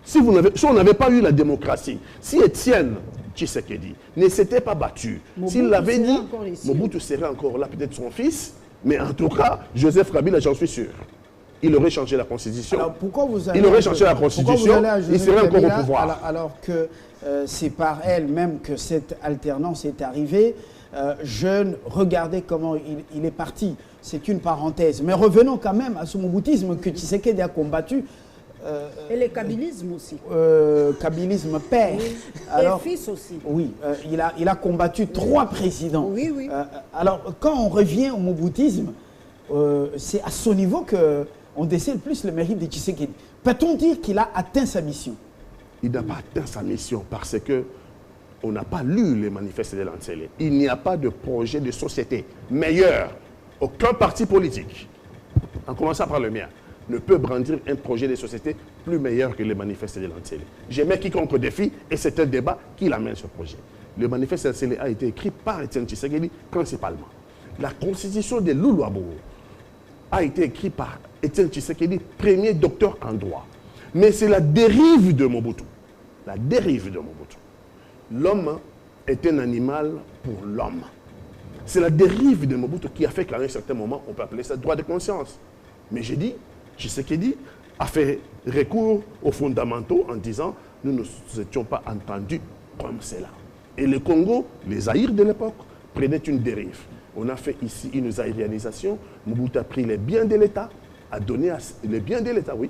Si on n'avait pas eu la démocratie, si Étienne Tshisekedi ne s'était pas battu, s'il l'avait dit, Mobutu serait encore là, peut-être son fils, mais en tout cas, Joseph Kabila, j'en suis sûr, il aurait changé la Constitution. Alors pourquoi vous allez il aurait changé la Constitution, il serait encore au pouvoir. Alors que c'est par elle même que cette alternance est arrivée. Jeune, regardez comment il est parti. C'est une parenthèse. Mais revenons quand même à ce moboutisme que Tshisekedi a combattu. Et le kabylisme aussi. Kabylisme père. Oui. Alors, et fils aussi. Oui, il a combattu 3 présidents. Oui, oui. Alors, quand on revient au moboutisme, c'est à ce niveau qu'on décèle plus le mérite de Tshisekedi. Peut-on dire qu'il a atteint sa mission? Il n'a pas atteint sa mission parce que on n'a pas lu les manifestes de Lancélé. Il n'y a pas de projet de société meilleur. Aucun parti politique, en commençant par le mien, ne peut brandir un projet de société plus meilleur que les manifestes de Lancélé. J'aimais quiconque défi et c'est un débat qui l'amène ce projet. Le manifeste de Lancélé a été écrit par Étienne Tshisekedi principalement. La constitution de Loulouabou a été écrite par Étienne Tshisekedi, premier docteur en droit. Mais c'est la dérive de Mobutu. La dérive de Mobutu. L'homme est un animal pour l'homme. C'est la dérive de Mobutu qui a fait qu'à un certain moment, on peut appeler ça droit de conscience. Mais j'ai dit, Tshisekedi a fait recours aux fondamentaux en disant nous ne nous étions pas entendus comme cela. Et le Congo, les Zaïre de l'époque, prenaient une dérive. On a fait ici une zaïrianisation. Mobutu a pris les biens de l'État, a donné les biens de l'État, oui.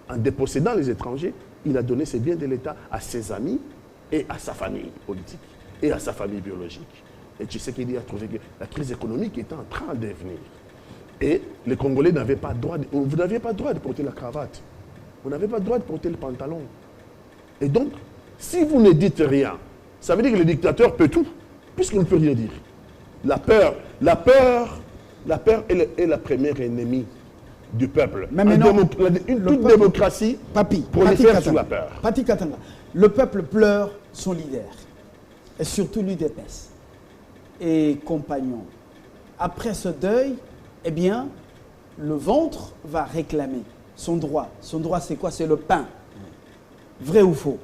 En dépossédant les étrangers, il a donné ses biens de l'État à ses amis et à sa famille politique et à sa famille biologique. Et Tshisekedi a trouvé que la crise économique était en train de venir. Et les Congolais n'avaient pas droit, vous n'aviez pas le droit de porter la cravate. Vous n'avez pas le droit de porter le pantalon. Et donc, si vous ne dites rien, ça veut dire que le dictateur peut tout, puisqu'il ne peut rien dire. La peur est la première ennemie du peuple. Mais maintenant, Toute démocratie prolifère sous la peur. Pati Katanga, le peuple pleure son leader, et surtout l'UDPS et compagnons. Après ce deuil, eh bien, le ventre va réclamer son droit. Son droit, c'est quoi? C'est le pain. Vrai ou faux?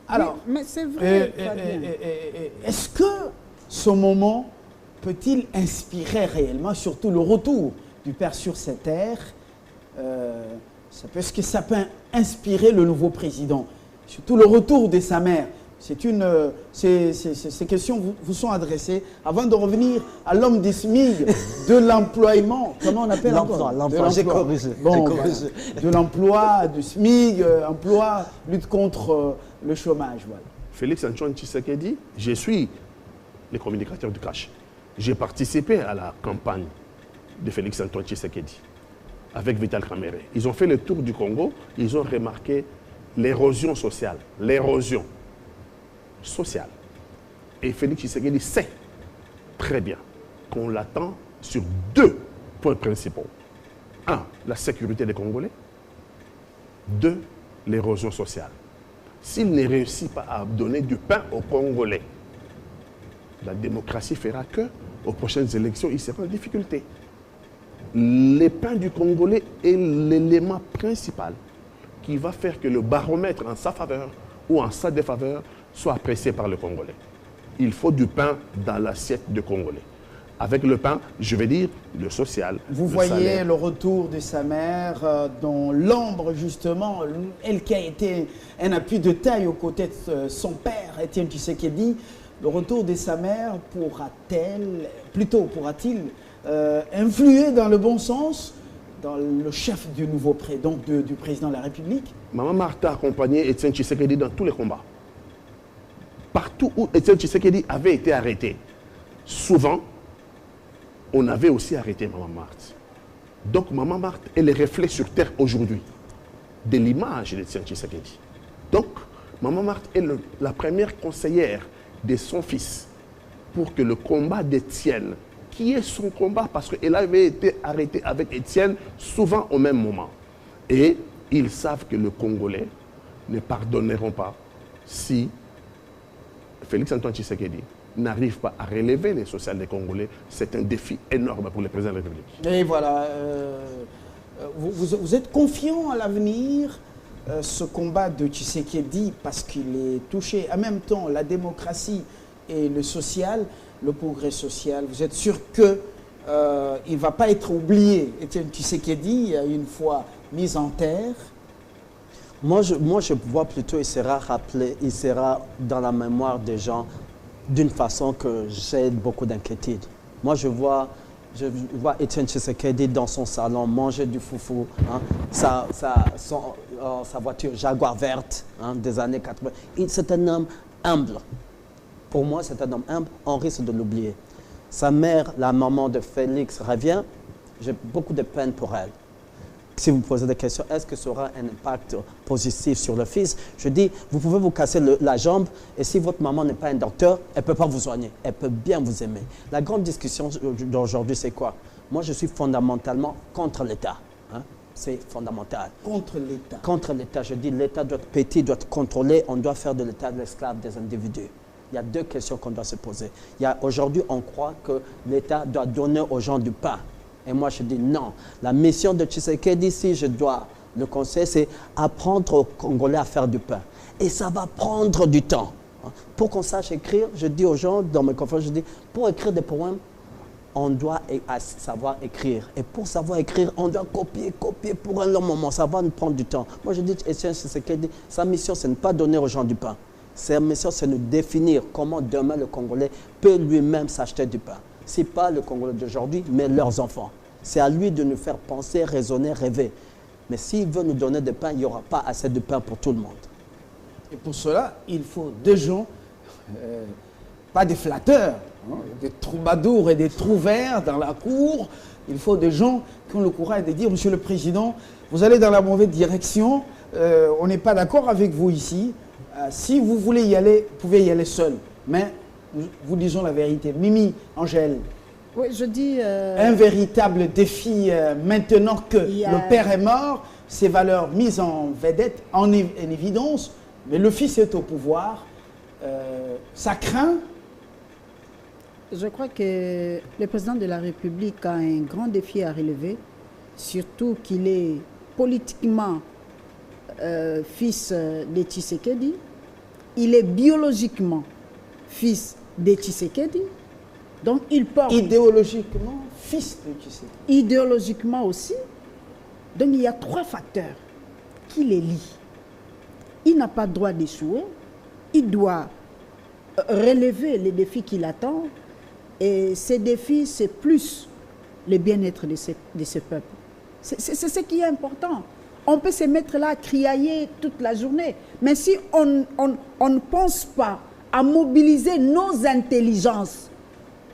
Alors, oui, mais c'est vrai. est-ce que ce moment peut-il inspirer réellement, surtout le retour du Père sur cette terre, est-ce que ça peut inspirer le nouveau président, surtout le retour de sa mère? Ces questions vous sont adressées avant de revenir à l'homme des SMIG, de l'emploiement. Comment on appelle l'emploi, j'ai corrigé. Bon, de l'emploi, du SMIG, emploi, lutte contre le chômage. Voilà. Félix Antoine Tshisekedi, je suis le communicateur du cash. J'ai participé à la campagne de Félix Antoine Tshisekedi avec Vital Kamerhe. Ils ont fait le tour du Congo, ils ont remarqué l'érosion sociale. L'érosion sociale. Et Félix Tshisekedi sait très bien qu'on l'attend sur 2 points principaux. 1, la sécurité des Congolais. 2, l'érosion sociale. S'il ne réussit pas à donner du pain aux Congolais, la démocratie fera que, aux prochaines élections, il sera en difficulté. Le pain du Congolais est l'élément principal qui va faire que le baromètre en sa faveur ou en sa défaveur soit apprécié par le Congolais. Il faut du pain dans l'assiette du Congolais. Avec le pain, je vais dire le social. Vous voyez le retour de sa mère dans l'ombre, justement, elle qui a été un appui de taille aux côtés de son père, Étienne Tshisekedi. Le retour de sa mère pourra-t-il influer dans le bon sens dans le chef du nouveau du président de la République? Maman Martha a accompagné Étienne Tshisekedi dans tous les combats. Partout où Étienne Tshisekedi avait été arrêté, souvent, on avait aussi arrêté Maman Marthe. Donc Maman Marthe est le reflet sur terre aujourd'hui de l'image d'Étienne Tshisekedi. Donc Maman Marthe est la première conseillère de son fils pour que le combat d'Étienne, qui est son combat parce qu'elle avait été arrêtée avec Étienne souvent au même moment. Et ils savent que les Congolais ne pardonneront pas si Félix Antoine Tshisekedi n'arrive pas à relever les sociales des Congolais, c'est un défi énorme pour le président de la République. Et voilà, vous êtes confiant à l'avenir, ce combat de Tshisekedi, parce qu'il est touché en même temps la démocratie et le social, le progrès social. Vous êtes sûr que il ne va pas être oublié, Étienne Tshisekedi, une fois mis en terre? Moi, je vois plutôt il sera rappelé, il sera dans la mémoire des gens d'une façon que j'ai beaucoup d'inquiétude. Moi, je vois Étienne Tshisekedi dans son salon manger du foufou, hein, sa voiture Jaguar verte, hein, des années 80. C'est un homme humble. Pour moi, c'est un homme humble. On risque de l'oublier. Sa mère, la maman de Félix, revient. J'ai beaucoup de peine pour elle. Si vous me posez des questions, est-ce que ça aura un impact positif sur le fils? Je dis, vous pouvez vous casser la jambe et si votre maman n'est pas un docteur, elle ne peut pas vous soigner. Elle peut bien vous aimer. La grande discussion d'aujourd'hui, c'est quoi? Moi, je suis fondamentalement contre l'État. Hein? C'est fondamental. Contre l'État? Contre l'État. Je dis, l'État doit être petit, doit être contrôlé. On doit faire de l'État l'esclave des individus. Il y a deux questions qu'on doit se poser. Aujourd'hui, on croit que l'État doit donner aux gens du pain. Et moi, je dis non. La mission de Tshisekedi, si je dois le conseiller, c'est apprendre aux Congolais à faire du pain. Et ça va prendre du temps. Pour qu'on sache écrire, je dis aux gens, dans mes conférences, je dis, pour écrire des poèmes, on doit savoir écrire. Et pour savoir écrire, on doit copier pour un long moment. Ça va nous prendre du temps. Moi, je dis, Étienne Tshisekedi, sa mission, c'est ne pas donner aux gens du pain. Sa mission, c'est de définir comment demain le Congolais peut lui-même s'acheter du pain. Ce n'est pas le Congolais d'aujourd'hui, mais leurs enfants. C'est à lui de nous faire penser, raisonner, rêver. Mais s'il veut nous donner du pain, il n'y aura pas assez de pain pour tout le monde. Et pour cela, il faut des gens, pas des flatteurs, hein, des troubadours et des trouvères dans la cour. Il faut des gens qui ont le courage de dire, Monsieur le Président, vous allez dans la mauvaise direction, on n'est pas d'accord avec vous ici. Si vous voulez y aller, vous pouvez y aller seul. Mais vous disons la vérité. Mimi, Angèle. Oui, je dis... Un véritable défi maintenant que le père est mort, ses valeurs mises en vedette, en évidence, mais le fils est au pouvoir. Ça craint? Je crois que le président de la République a un grand défi à relever, surtout qu'il est politiquement fils de Tshisekedi. Il est biologiquement fils de Tshisekedi. Donc il porte... Idéologiquement, fils de Tshisekedi. Idéologiquement aussi. Donc il y a trois facteurs qui les lient. Il n'a pas le droit d'échouer. Il doit relever les défis qui l'attendent. Et ces défis, c'est plus le bien-être de ce peuple. C'est ce qui est important. On peut se mettre là à criailler toute la journée. Mais si on ne pense pas à mobiliser nos intelligences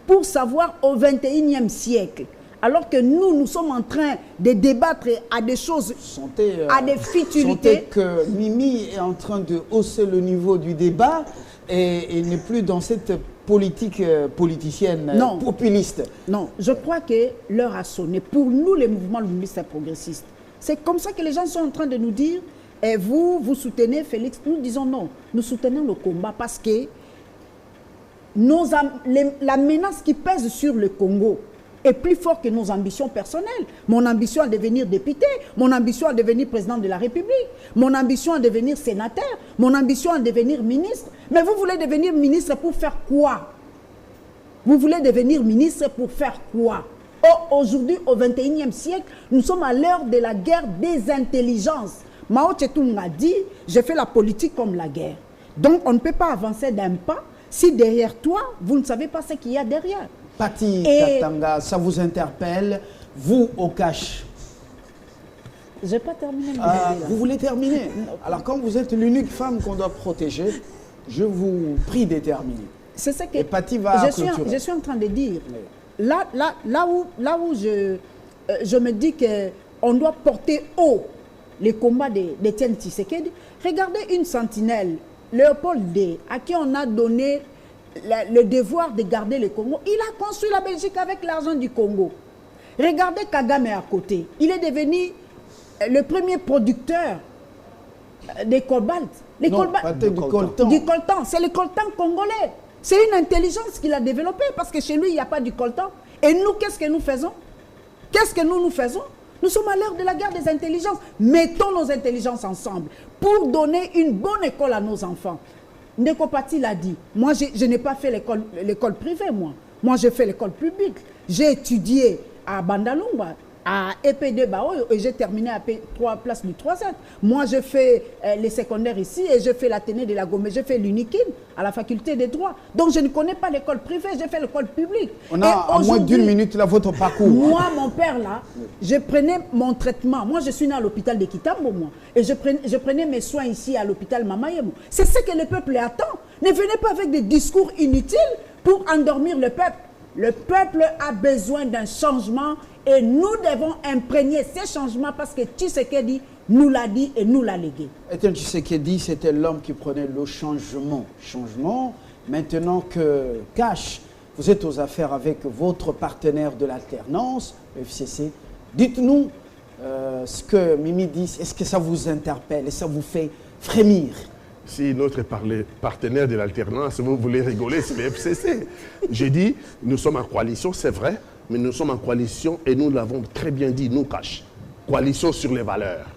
pour savoir au XXIe siècle, alors que nous sommes en train de débattre à des choses, à des futilités. Sentez que Mimi est en train de hausser le niveau du débat et n'est plus dans cette politique politicienne populiste. Non, je crois que l'heure a sonné. Pour nous, les mouvements lumulistes et progressistes, c'est comme ça que les gens sont en train de nous dire, et vous soutenez Félix. Nous disons non, nous soutenons le combat parce que la menace qui pèse sur le Congo est plus forte que nos ambitions personnelles. Mon ambition à devenir député, mon ambition à devenir président de la République, mon ambition à devenir sénateur, mon ambition à devenir ministre. Mais vous voulez devenir ministre pour faire quoi? Vous voulez devenir ministre pour faire quoi? Aujourd'hui, au XXIe siècle, nous sommes à l'heure de la guerre des intelligences. Mao Tse-tung a dit, je fais la politique comme la guerre. Donc, on ne peut pas avancer d'un pas si derrière toi, vous ne savez pas ce qu'il y a derrière. Pati Katanga, ça vous interpelle, vous au cash? Je n'ai pas terminé. Vous voulez terminer? Alors, quand vous êtes l'unique femme qu'on doit protéger, je vous prie de terminer. C'est ce que et Pati va je suis en train de dire. Oui. Là où je me dis qu'on doit porter haut les combats d'Étienne Tshisekedi, regardez une sentinelle, Léopold D, à qui on a donné le devoir de garder le Congo. Il a construit la Belgique avec l'argent du Congo. Regardez Kagame à côté. Il est devenu le premier producteur de cobalt. Du coltan. C'est le coltan congolais. C'est une intelligence qu'il a développée parce que chez lui, il n'y a pas du coltan. Et nous, qu'est-ce que nous faisons? Qu'est-ce que nous faisons? Nous sommes à l'heure de la guerre des intelligences. Mettons nos intelligences ensemble pour donner une bonne école à nos enfants. Ndeko Pati l'a dit. Moi, je n'ai pas fait l'école privée, moi. Moi, j'ai fait l'école publique. J'ai étudié à Bandalungba, à EPD Baoyo, et j'ai terminé à 3 places du 3e. Moi, je fais les secondaires ici et je fais l'Athénée de la Gombe. Je fais l'UNIKIN à la faculté des droits. Donc, je ne connais pas l'école privée, j'ai fait l'école publique. On a à moins d'une minute là votre parcours. Moi, mon père, là, je prenais mon traitement. Moi, je suis né à l'hôpital de Kitambo, moi. Et je prenais mes soins ici à l'hôpital Mamayemo. C'est ce que le peuple attend. Ne venez pas avec des discours inutiles pour endormir le peuple. Le peuple a besoin d'un changement et nous devons imprégner ces changements parce que Tshisekedi nous l'a dit et nous l'a légué. Etienne Tshisekedi, c'était l'homme qui prenait le changement. Changement, maintenant que Cash, vous êtes aux affaires avec votre partenaire de l'alternance, le FCC. Dites-nous ce que Mimi dit, est-ce que ça vous interpelle et ça vous fait frémir? Si notre partenaire de l'alternance, vous voulez rigoler, c'est le FCC. J'ai dit, nous sommes en coalition, c'est vrai, mais nous sommes en coalition et nous l'avons très bien dit, nous, Cash. Coalition sur les valeurs.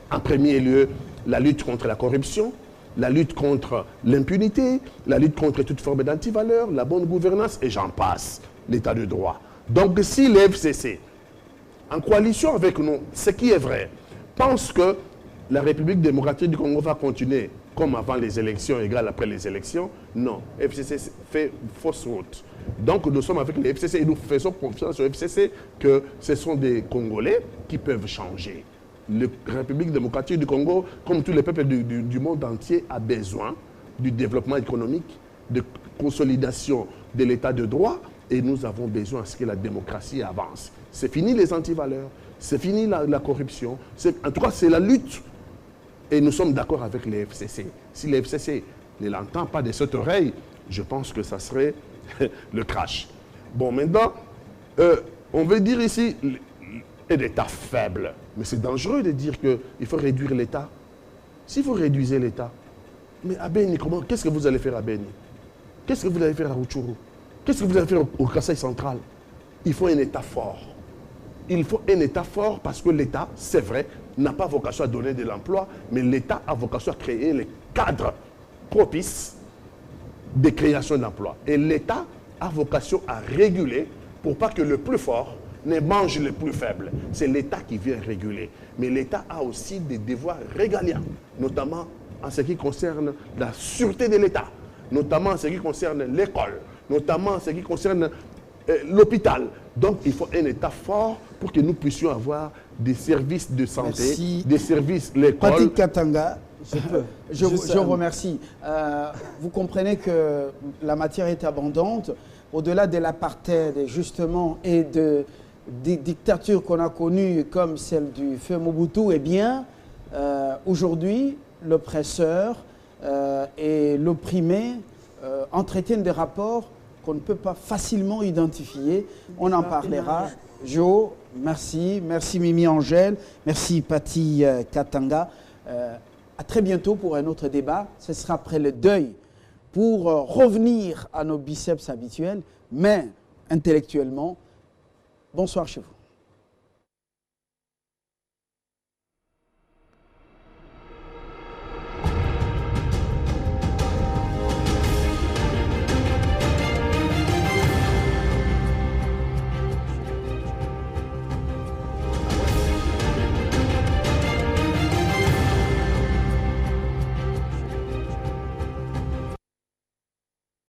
En premier lieu, la lutte contre la corruption, la lutte contre l'impunité, la lutte contre toute forme d'antivaleur, la bonne gouvernance, et j'en passe, l'état de droit. Donc si le FCC, en coalition avec nous, ce qui est vrai, pense que la République démocratique du Congo va continuer comme avant les élections, égal après les élections, non. Le FCC fait fausse route. Donc nous sommes avec le FCC et nous faisons confiance au FCC que ce sont des Congolais qui peuvent changer. La République démocratique du Congo, comme tous les peuples du monde entier, a besoin du développement économique, de consolidation de l'état de droit, et nous avons besoin à ce que la démocratie avance. C'est fini les antivaleurs, c'est fini la corruption, en tout cas c'est la lutte. Et nous sommes d'accord avec les FCC. Si les FCC ne l'entend pas de cette oreille, je pense que ça serait le crash. Bon, maintenant, on veut dire ici l'État faible. Mais c'est dangereux de dire qu'il faut réduire l'État. Si vous réduisez l'État, mais à Beni, qu'est-ce que vous allez faire à Beni? Qu'est-ce que vous allez faire à Rutshuru? Qu'est-ce que vous allez faire au Kasaï central? Il faut un État fort. Il faut un État fort parce que l'État, c'est vrai, n'a pas vocation à donner de l'emploi, mais l'État a vocation à créer les cadres propices de création d'emplois. Et l'État a vocation à réguler pour pas que le plus fort ne mange le plus faible. C'est l'État qui vient réguler. Mais l'État a aussi des devoirs régaliens, notamment en ce qui concerne la sûreté de l'État, notamment en ce qui concerne l'école, notamment en ce qui concerne l'hôpital. Donc, il faut un État fort pour que nous puissions avoir des services de santé, merci. Des services, l'école. Patrick Katanga, je vous remercie. Vous comprenez que la matière est abondante. Au-delà de l'apartheid, justement, et des dictatures qu'on a connues, comme celle du feu Mobutu, eh bien, aujourd'hui, l'oppresseur et l'opprimé entretiennent des rapports qu'on ne peut pas facilement identifier. On en parlera. Jo, merci. Merci Mimi Angèle. Merci Pati Katanga. À très bientôt pour un autre débat. Ce sera après le deuil pour revenir à nos biceps habituels, mais intellectuellement. Bonsoir chez vous.